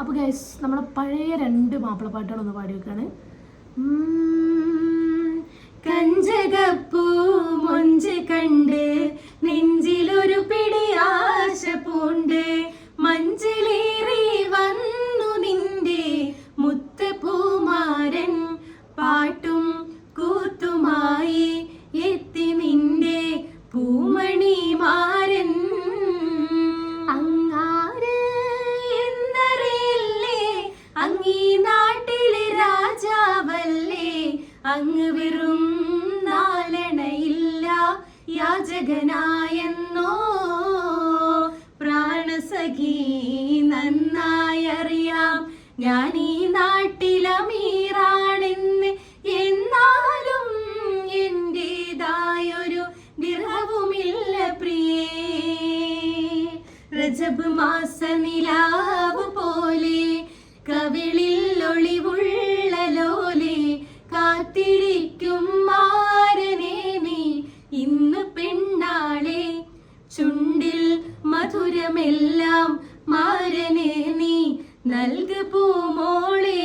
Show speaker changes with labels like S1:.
S1: അപ്പോൾ ഗൈസ് നമ്മളെ പഴയ 2 മാപ്പിളപ്പാട്ടുകളൊന്ന് പാടി വെക്കാണ്. കഞ്ചകപ്പൂ മൊഞ്ച് കണ്ട് നെഞ്ചിലൊരു പിടി ആശ പൂണ്ട് മഞ്ചിലേറി വന്നു നിന്റെ മുത്തപ്പൂമാരൻ പാട്ടും കൂത്തുമായി എത്തി നിന്റെ പൂമണിമാരൻ. അങ്ങാര് എന്നറിയില്ലേ അങ്ങീ നാട്ടിലെ രാജാവല്ലേ, അങ്ങ് വെറും നാലണയില്ല യാചകനായെന്നോ പ്രാണസഖി നന്നായറിയാം ഞാൻ ഈ നാട്ടിലമീറാണെന്ന്, എന്നാലും എന്റേതായൊരു ദിർഹവുമില്ല പ്രിയേ. രജബ് മാസ നിലാവ് പോലെ കവിളിൽ ഒളിവുള്ള ലോലെ കാത്തിരിക്കും മാരനെ നീ ഇന്ന് പെണ്ണാളെ, ചുണ്ടിൽ മധുരമെല്ലാം മാരനെ നീ നൽകു പൂമോളെ.